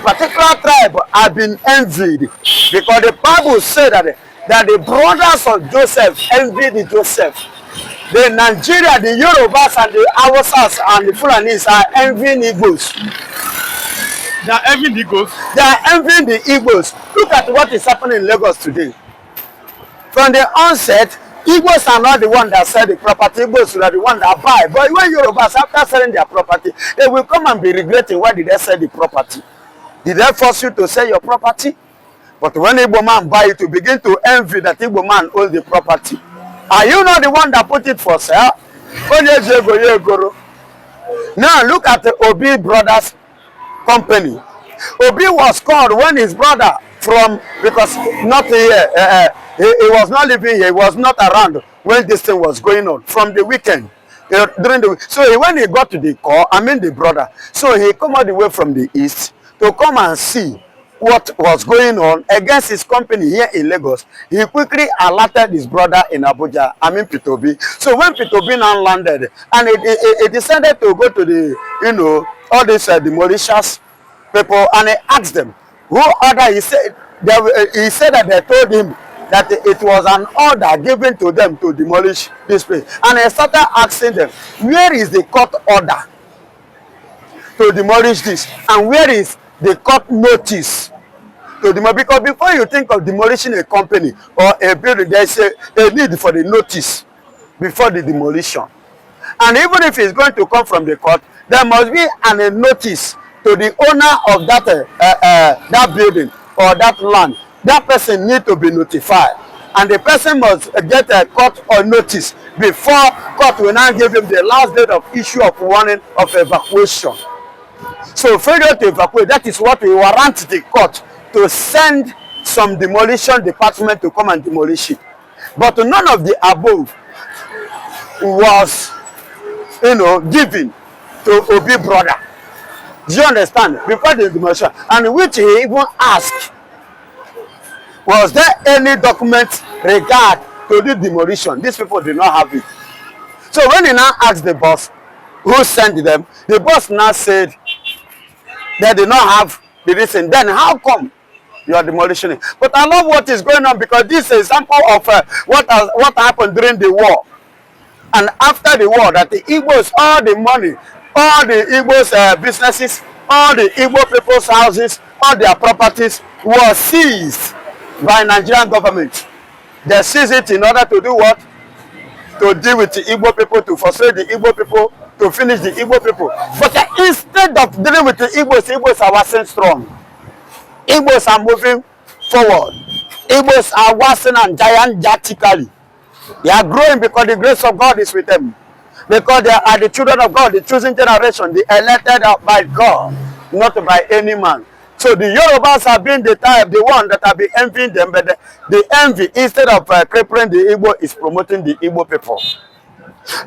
particular tribe have been envied because the Bible said that the brothers of Joseph envied Joseph. The Nigeria, the Yorubas, and the Hausas and the Fulanis are envying Igbos. They are envying the Igbos. They are envying the Igbos. Look at what is happening in Lagos today. From the onset, Igbos are not the one that sell the property. Igbos are the one that buy. But when Yorubas, after selling their property, they will come and be regretting why did they sell the property. Did they force you to sell your property? But when Igbo man buy it, you begin to envy that Igbo man owns the property. Are you not the one that put it for sale? Now look at the Obi brothers company. Obi was called when his brother from, because not here, he was not living here, he was not around when this thing was going on from the weekend. During the week. So when he got to the call, the brother, so he come all the way from the east to come and see what was going on against his company here in Lagos. He quickly alerted his brother in Abuja, Pitobi. So when Pitobi now landed, and he decided to go to the, all these demolishers people, and he asked them, who order? He said that they told him that it was an order given to them to demolish this place. And he started asking them, where is the court order to demolish this? And where is the court notice to demolish? Because before you think of demolishing a company or a building, there is a need for the notice before the demolition. And even if it's going to come from the court, there must be a notice to the owner of that building or that land. That person needs to be notified, and the person must get a court or notice before court will now give him the last date of issue of warning of evacuation. So failure to evacuate, that is what we warrant the court to send some demolition department to come and demolish it. But none of the above was, given to Obi brother. Do you understand? Before the demolition, and which he even asked, was there any document regard to the demolition? These people did not have it. So when he now asked the boss who sent them, the boss now said they did not have the reason. Then how come you are demolishing it? But I love what is going on, because this is an example of what happened during the war. And after the war, that the Igbos, all the money, all the Igbos businesses, all the Igbo people's houses, all their properties were seized by Nigerian government. They seized it in order to do what? To deal with the Igbo people, to frustrate the Igbo people, to finish the Igbo people. But instead of dealing with the Igbos are waxing strong. Igbos are moving forward. Igbos are waxing and gigantically. They are growing because the grace of God is with them. Because they are the children of God, the chosen generation, the elected by God, not by any man. So the Yorubas have been the type, the one that have been envying them, but the envy, instead of crippling the Igbo, is promoting the Igbo people.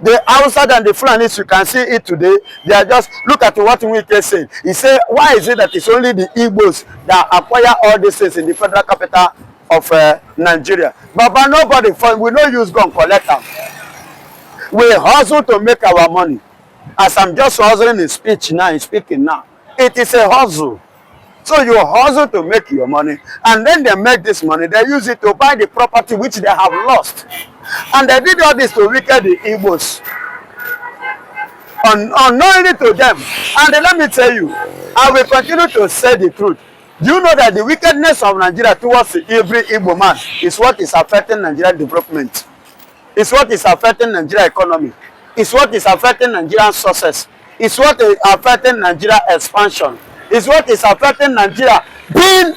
The outside and the Fulanis, you can see it today, they are just, look at what Wike said. He said, why is it that it's only the Igbos that acquire all these things in the federal capital of Nigeria? But nobody, we don't use gun collect them. We hustle to make our money. As I'm just hustling in speech now, in speaking now, it is a hustle. So you hustle to make your money, and then they make this money, they use it to buy the property which they have lost. And they did all this to weaken the Igbos, unknowingly to them. And let me tell you, I will continue to say the truth. Do you know that the wickedness of Nigeria towards every Igbo man is what is affecting Nigerian development? It's what is affecting Nigerian economy. It's what is affecting Nigerian success. It's what is affecting Nigeria expansion. It's what is affecting Nigeria being,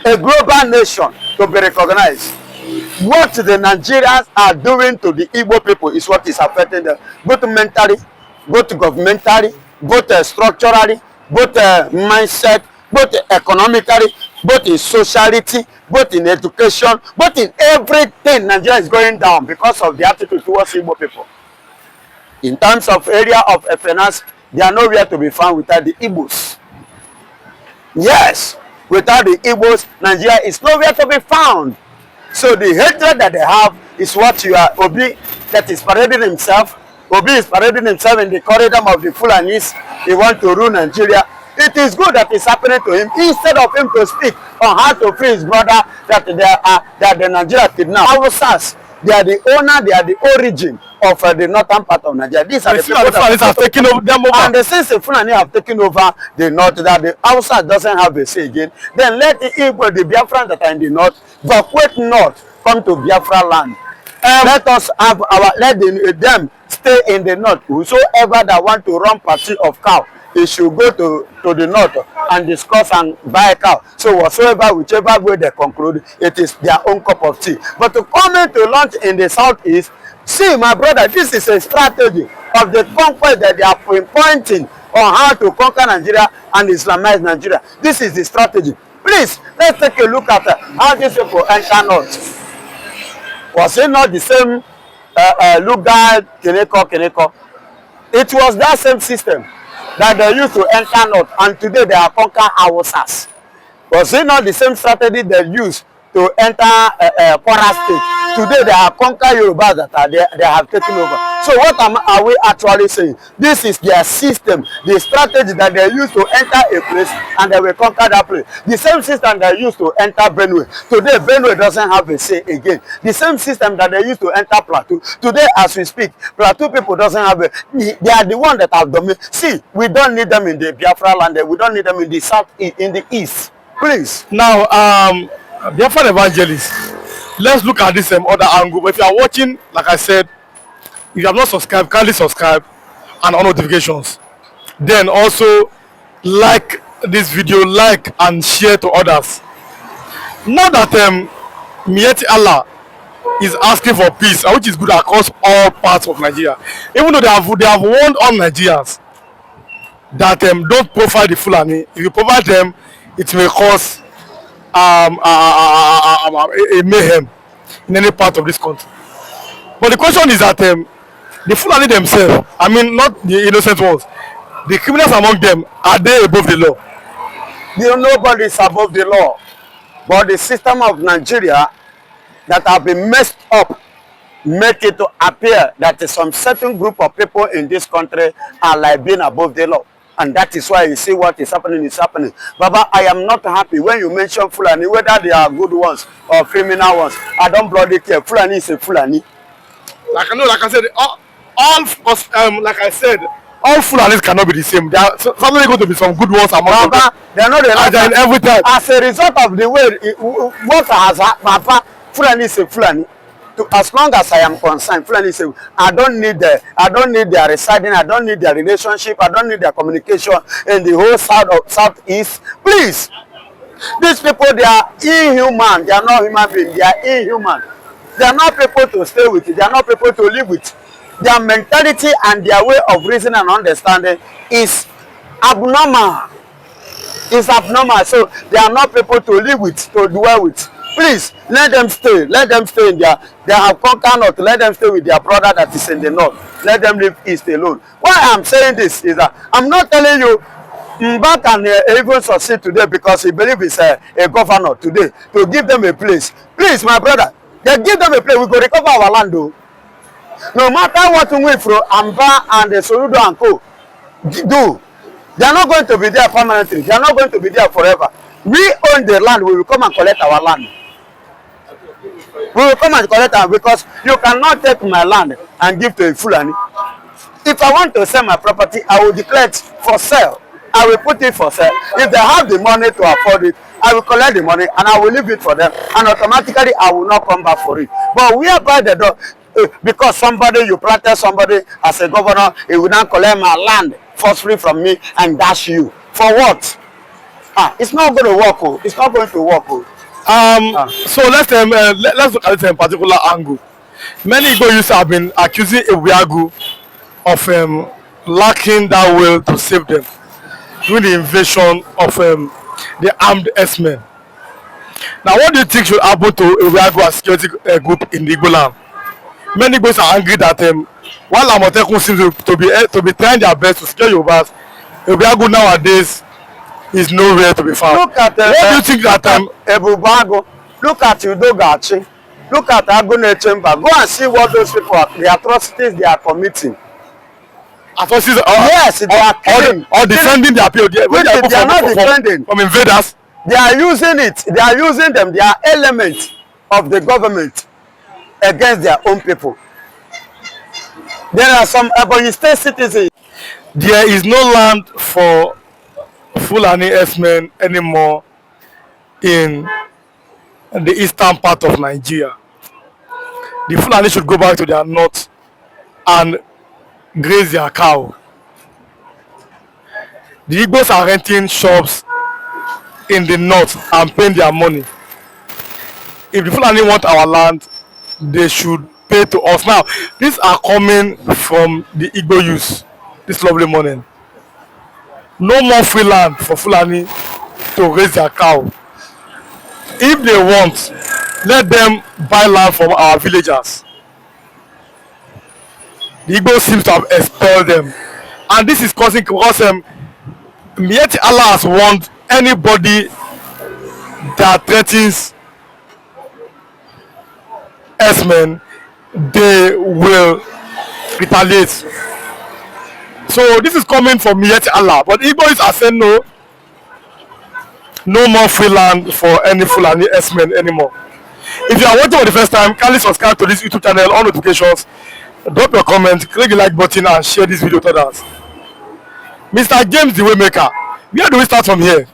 a global nation to be recognized. What the Nigerians are doing to the Igbo people is what is affecting them, both mentally, both governmentally, both structurally, both mindset, both economically, both in sociality, both in education, both in everything. Nigeria is going down because of the attitude towards Igbo people. In terms of area of finance, they are nowhere to be found without the Igbos. Yes, without the Igbos, Nigeria is nowhere to be found. So the hatred that they have is what you are, Obi, that is parading himself. Obi is parading himself in the corridor of the Fulanis. He wants to rule Nigeria. It is good that it's happening to him instead of him to speak on how to free his brother that the Nigeria kidnapped. Hausas, they are the owner, they are the origin of the northern part of Nigeria. These are the people that have taken over them over. And since the Fulani have taken over the north, that the Hausa doesn't have a say again, then let the Igbo, the Biafrans that are in the north, evacuate north, come to Biafra land. Let us have them stay in the north. Whosoever that want to run party of cow, he should go to the north and discuss and buy a cow. So whatsoever, whichever way they conclude, it is their own cup of tea. But to come in to launch in the southeast, see, my brother, this is a strategy of the conquest that they are pointing on how to conquer Nigeria and Islamize Nigeria. This is the strategy. Please, let's take a look at how these people enter north. Was it not the same Lugal, Keneko? It was that same system that they used to enter north, and today they are conquering Hausas. Was it not the same strategy they used to enter Kwara State? Today they are conquering Yoruba that they have taken over. So what are we actually saying? This is their system, the strategy that they used to enter a place and they will conquer that place. The same system they used to enter Benue. Today Benue doesn't have a say again. The same system that they used to enter Plateau. Today as we speak, Plateau people doesn't have a, they are the one that have dominated. See, we don't need them in the Biafra land. We don't need them in the south, in the east. Please. Now, Biafra evangelists, let's look at this other angle. But if you are watching, like I said, if you have not subscribed, kindly subscribe and on notifications. Then also like this video, like and share to others. Now that Mieti Allah is asking for peace, which is good across all parts of Nigeria, even though they have warned all Nigerians that don't profile the Fulani. If you provide them, it may cause a mayhem in any part of this country. But the question is that the Fulani themselves, I mean not the innocent ones, the criminals among them, are they above the law? Nobody is above the law, but the system of Nigeria that have been messed up make it to appear that some certain group of people in this country are like being above the law. And that is why you see what is happening is happening. Baba, I am not happy when you mention Fulani, whether they are good ones or criminal ones. I don't bloody care. Fulani is a Fulani. Like I said, all Fulanis cannot be the same. There are certainly going to be some good ones among them. They are not the every time. As a result of the way what has happened, Fulani is a Fulani. As long as I am concerned, Fulani is a, I don't need their residing, I don't need their relationship, I don't need their communication in the whole southeast. Please, these people, they are inhuman. They are not human beings. They are inhuman. They are not people to stay with. They are not people to live with. Their mentality and their way of reasoning and understanding is abnormal. It's abnormal. So they are not people to live with, to dwell with. Please, let them stay. Let them stay in their, they have conquered north. Let them stay with their brother that is in the north. Let them live east alone. Why I'm saying this is that I'm not telling you Mbak can even succeed today because he believes he's a governor today to give them a place. Please, my brother, they give them a place. We go recover our land though. No matter what we from Amba and the Soludo and Co. do, they are not going to be there permanently. They are not going to be there forever. We own the land. We will come and collect our land. We will come and collect our, because you cannot take my land and give to a Fulani. If I want to sell my property, I will declare it for sale. I will put it for sale. If they have the money to afford it, I will collect the money and I will leave it for them. And automatically, I will not come back for it. But we are by the door. Because somebody, you planted somebody as a governor, he will not collect my land forcefully from me and dash you. For what? It's not going to work. Oh. It's not going to work. Oh. So let's look at it in a particular angle. Many Igbo youths have been accusing Obi'S of lacking that will to save them during the invasion of the armed S-men. Now, what do you think should happen to Obi'S as security group in the Igbo land? Many Igbos are angry that while Amotekun seems to be trying their best to secure Yorubas, Obi'S nowadays is nowhere to be found. Look at what do you think that Ebubago, look at Udogachi, look at Agune Chamber. Go and see what those people are, the atrocities they are committing. Atrocities Yes, they are killing. or defending their people. They are not defending. From invaders. They are using it. They are using them. They are elements of the government against their own people. There are some Ebonyi State citizens. There is no land for Fulani herdsmen anymore in the eastern part of Nigeria. The Fulani should go back to their north and graze their cow. The Igbos are renting shops in the north and paying their money. If the Fulani want our land, they should pay to us. Now, these are coming from the Igbo youth this lovely morning. No more free land for Fulani to raise their cow. If they want, let them buy land from our villagers. The Igbo seems to have expelled them. And this is causing because yet Allah has warned anybody that threatens herdsmen, they will retaliate. So this is coming from yet Allah. But Igbos are saying no. No more free land for any Fulani herdsmen anymore. If you are watching for the first time, kindly subscribe to this YouTube channel, on notifications, drop your comment, click the like button and share this video to others. Mr. James the Waymaker, where do we start from here?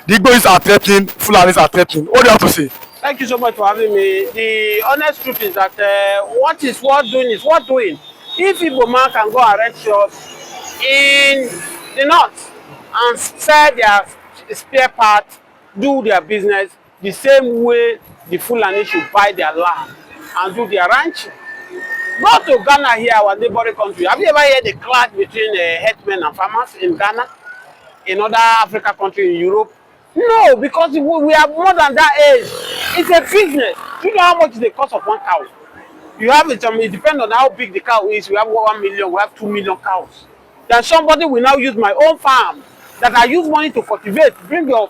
The Igbos are threatening, Fulanis are threatening. What do you have to say? Thank you so much for having me. The honest truth is that what is worth doing is worth doing. If Igbo man can go and rent shops in the north and sell their spare parts, do their business the same way the Fulani should buy their land and do their ranching. Go to Ghana here, our neighboring country. Have you ever heard the clash between herdsmen and farmers in Ghana? In other African countries in Europe? No, because we are more than that age. It's a business. Do you know how much is the cost of one cow? You have it, it depends on how big the cow is. We have 1 million, we have 2 million cows. Then somebody will now use my own farm that I use money to cultivate, bring your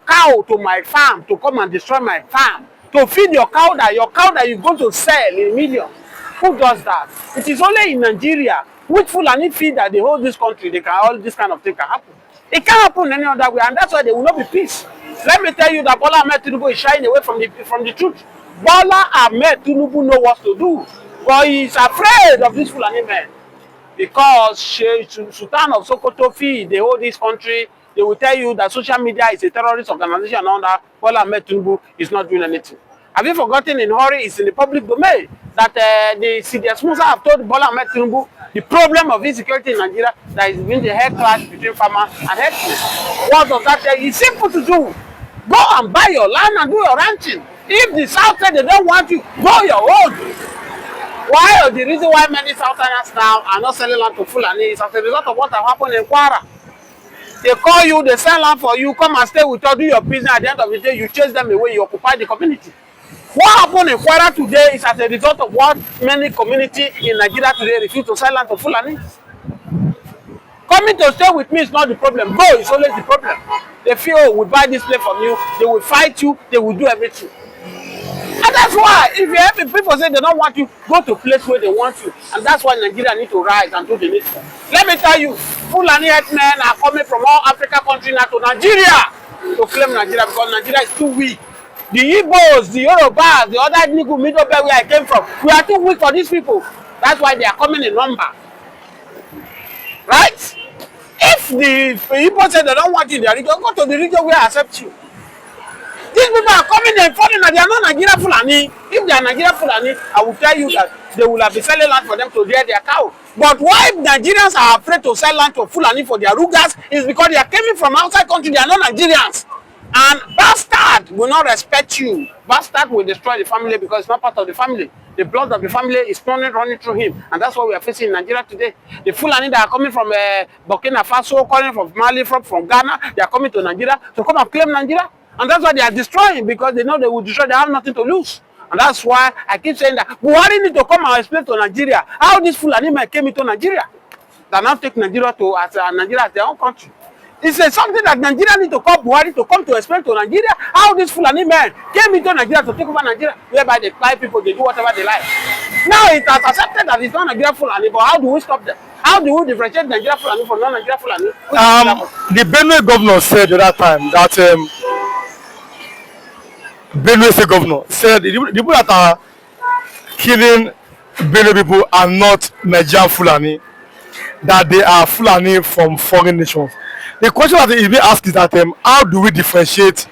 cow to my farm to come and destroy my farm, to feed your cow that you're going to sell in millions. Who does that? It is only in Nigeria, which Fulani feed that they hold this country, they can all this kind of thing can happen. It can't happen any other way, and that's why there will not be peace. Let me tell you that Bola Ahmed Tinubu is shying away from the truth. Bola Ahmed Tinubu knows what to do, but he's afraid of these Fulani men. Because Sultan of Sokoto feed, they hold this country, they will tell you that social media is a terrorist organization and all that. Bola Ahmed Tinubu is not doing anything. Have you forgotten in Hori, it's in the public domain, that the CDS Musa have told Bola Ahmed Tinubu the problem of insecurity in Nigeria, that is been the head clash between farmers and herdsmen. What does that tell you? It's simple to do. Go and buy your land and do your ranching. If the South said they don't want you, go your own. Why? The reason why many Southerners now are not selling land to Fulani is as a result of what has happened in Kwara. They call you, they sell land for you, come and stay with us, do your business. At the end of the day, you chase them away, you occupy the community. What happened in Kwara today is as a result of what many communities in Nigeria today refuse to sell land to Fulani. Coming to stay with me is not the problem. Go is always the problem. They feel, oh, we buy this place from you, they will fight you, they will do everything. And that's why, if you have people say they don't want you, go to a place where they want you. And that's why Nigeria need to rise and do the needful. Let me tell you, Fulani herdsmen are coming from all African countries now to Nigeria to claim Nigeria because Nigeria is too weak. The Igbos, the Yorubas, the other Middle Belt where I came from, we are too weak for these people. That's why they are coming in number. Right? If the Igbo say they don't want you in their region, go to the region where I accept you. These people are coming and falling and they are not Nigeria Fulani. If they are Nigeria Fulani, I will tell you that they will have been selling land for them to rear their cow. But why Nigerians are afraid to sell land to Fulani for their rugas is because they are coming from outside country, they are not Nigerians. And bastard will not respect you. Bastard will destroy the family because it's not part of the family. The blood of the family is running through him. And that's what we are facing in Nigeria today. The Fulani that are coming from Burkina Faso, coming from Mali, from Ghana, they are coming to Nigeria to come and claim Nigeria. And that's why they are destroying, because they know they will destroy, they have nothing to lose. And that's why I keep saying that Buhari need to come and explain to Nigeria how this Fulani man came into Nigeria. They now take Nigeria as their own country. It's something that Nigeria need to call Buhari to come to explain to Nigeria how this Fulani man came into Nigeria to take over Nigeria, whereby they fly people, they do whatever they like. Now it has accepted that it's not Nigeria Fulani, but how do we stop them? How do we differentiate Nigeria Fulani from non-Nigeria Fulani? The Benue governor said the other time that Benue State governor said the people that are killing Benue people are not Nigerian Fulani, that they are Fulani from foreign nations. The question that is being asked is that how do we differentiate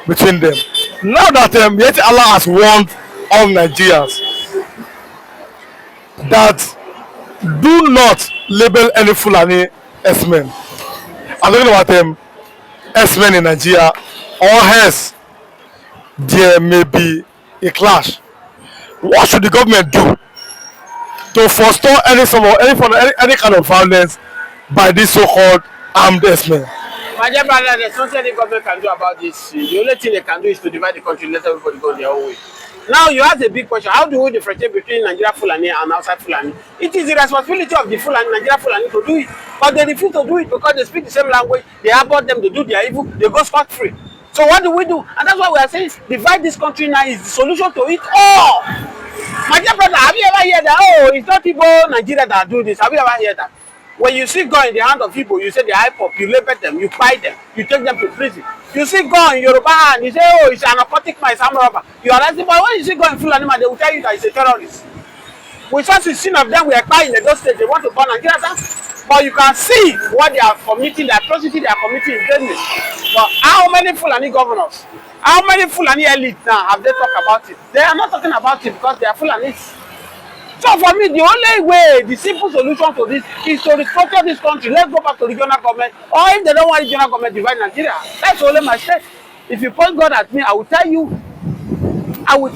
between them? Now that yet Allah has warned all Nigerians that do not label any Fulani S-men. I'm talking about S-men in Nigeria, or else there may be a clash. What should the government do to forestall any kind of violence by these so-called armed S-men? My dear brother, there's nothing the government can do about this. The only thing they can do is to divide the country, let everybody go their own way. Now you ask a big question: how do we differentiate between Nigeria Fulani and outside Fulani? It is the responsibility of the Fulani, Nigeria Fulani, to do it, but they refuse to do it because they speak the same language. They abhor them, they do their evil, they go scot-free. So what do we do? And that's why we are saying divide this country now is the solution to it all. My dear brother, have you ever heard that? Oh, it's not people Nigeria that do this. Have you ever heard that? When you see gun in the hand of people, you say they hype up, you label them, you fight them, you take them to prison. You see gun in Yoruba hand, you say, oh, it's an narcotic man, it's armed robber. You arrest him, but when you see gun in Fulani man, they will tell you that it's a terrorist. We saw 16 of them were crying in the state, they want to burn Nigeria down. But you can see what they are committing, the atrocity they are committing in business. But how many Fulani governors, how many Fulani elites now have they talked about it? They are not talking about it because they are Fulanis. So for me, the only way, the simple solution to this is to restructure this country. Let's go back to regional government. Or if they don't want regional government, divide Nigeria. That's only my state. If you point God at me, I will tell you how it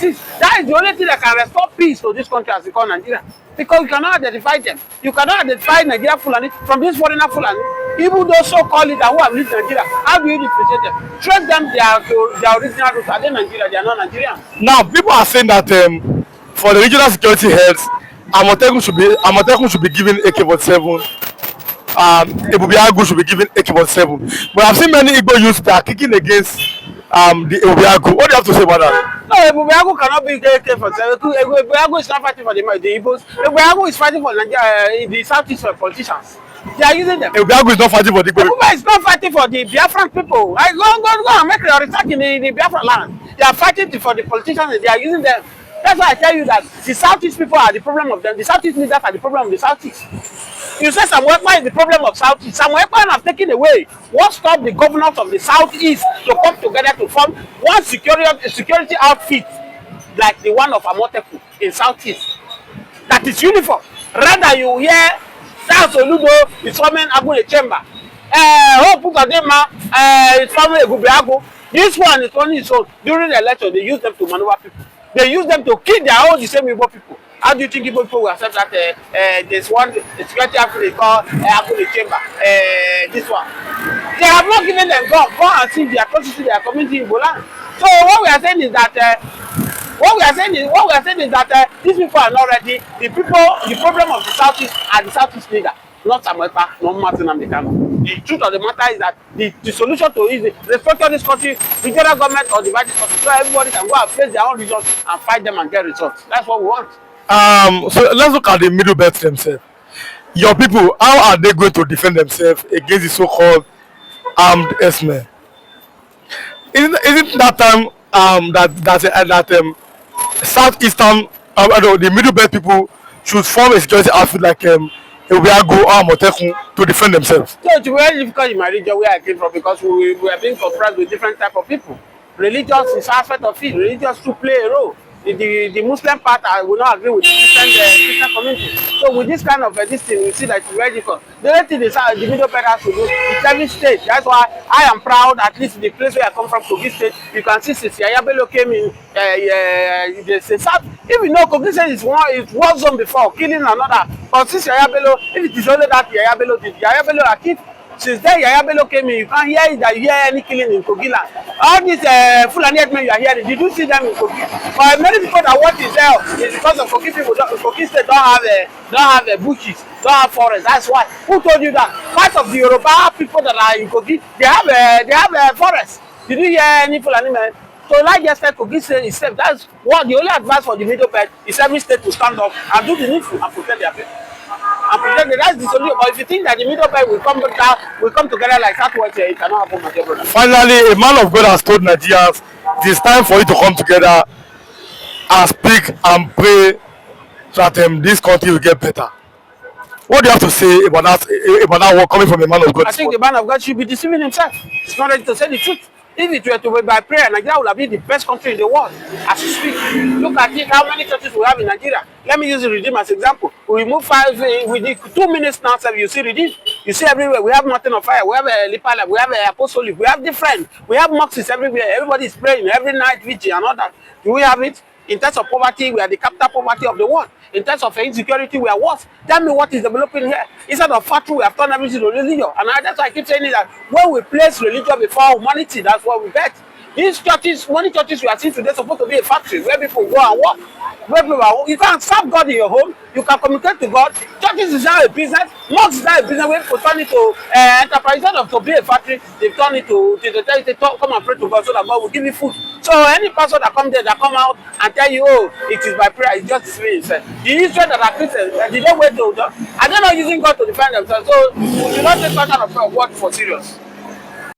is. That is the only thing that can restore peace to this country as we call Nigeria. Because you cannot identify them. You cannot identify Nigeria Fulani from this foreigner Fulani. Even those so-called leaders who have lived in Nigeria, how do you differentiate them? Trace them their original roots. Are they Nigeria? They are not Nigerians. Now, people are saying that for the regional security heads, Amotekun should be given AK-47. Obi'S should be given AK-47. But I've seen many Igbo youths that are kicking against the Obi'S. What do you have to say about that? No, Obi'S cannot be AK-47. Obi'S is not fighting for the Igbos. Obi'S is fighting for Nigeria, the Southeast politicians. They are using them. Obi'S is not fighting for the Igbo. Obi'S is not fighting for the Biafran people. I go and make your research in the Biafran land. They are fighting for the politicians and they are using them. That's why I tell you that the Southeast people are the problem of them. The Southeast leaders are the problem of the Southeast. You say Samuel Ekpa is the problem of Southeast. Samuel Ekpa have taken away what stopped the governors of the Southeast to come together to form one security outfit like the one of Amotekun in Southeast. That is uniform. Rather you hear South Oludo is forming Agbone Chamber. Hope Uzodinma is forming Obi'S. This one is only so during the election they use them to maneuver people. They use them to kill their own the same Igbo people. How do you think Igbo people will accept that there's one security outfit called Agbone Chamber? This one. They have not given them gun and see the atrocity they are committing in Bolan. So what we are saying is that these people are not ready. The problem of the Southeast are the Southeast leader, not Samuel Ekpa, not Martin Amdekano. The truth of the matter is that the solution to it is restructure this country, regional government or divide this country so everybody can go and face their own regions and fight them and get results. That's what we want. So let's look at the middle belt themselves. Your people, how are they going to defend themselves against the so-called armed S-men? Isn't that time that southeastern the middle belt people should form a security outfit like Obi'S or Amotekun to defend themselves? So it's very difficult in my region where I came from because we are being confronted with different type of people. Religious is aspect of it. Religious to play a role. The Muslim part, I will not agree with the Christian community. So with this kind of this thing, we see that it's very difficult. The only thing the middle belt has to do is every state. That's why I am proud, at least the place where I come from, Kogi State, you can see since Yaya Bello came in, if you know Kogi State is war zone before, killing another. But since Yaya Bello, if it is only that Yaya Bello did, Yaya Bello Akif, since then Yaya Bello came in, you can't hear it that you hear any killing in Kogi land. All these Fulani men you are hearing, did you see them in Kogi? But many people that want is there is because of Kogi people. Kogi State don't have bushes, don't have forests. That's why. Who told you that? Part of the Yoruba people that are in Kogi, they have forests. Did you hear any Fulani men? So like just said, Kogi State is safe. That's what the only advice for the middle belt is every state to stand up and do the needful and protect their people. and protect the, that's the solution. But if you think that the middle belt will come down, will come together like Southwest here, it cannot happen, my dear brother. Finally, a man of God has told Nigerians it is time for you to come together and speak and pray so that this country will get better. What do you have to say about that word coming from a man of God? I think the man of God should be deceiving himself. He's not ready to say the truth. If it were to be by prayer, Nigeria would have been the best country in the world as we speak. Look at it, how many churches we have in Nigeria. Let me use the Redeem as example. We move 5, we need 2 minutes now, so you see Redeem. You see everywhere. We have Mountain of Fire, we have a Lipala, we have a Apostolic, we have different. We have mosques everywhere. Everybody is praying every night, vigil and all that. Do we have it? In terms of poverty, we are the capital poverty of the world. In terms of insecurity, we are worse. Tell me what is developing here. Instead of factory, we have turned everything to religion. And that's why I keep saying it, that when we place religion before humanity, that's what we get. These churches, many churches we are seeing today, supposed to be a factory where people go and work. Where people are, you can serve God in your home. You can communicate to God. Churches is now a business. Mosques is now a business where people turn it to enterprise. Instead of to be a factory, they've turned it to come and pray to God so that God will give you food. So any person that comes there, that come out and tell you, oh, it is by prayer, it's just deceiving himself. The Israel that are Christians, they don't wait to, are they not using God to defend themselves? So we do not take that kind of word for serious.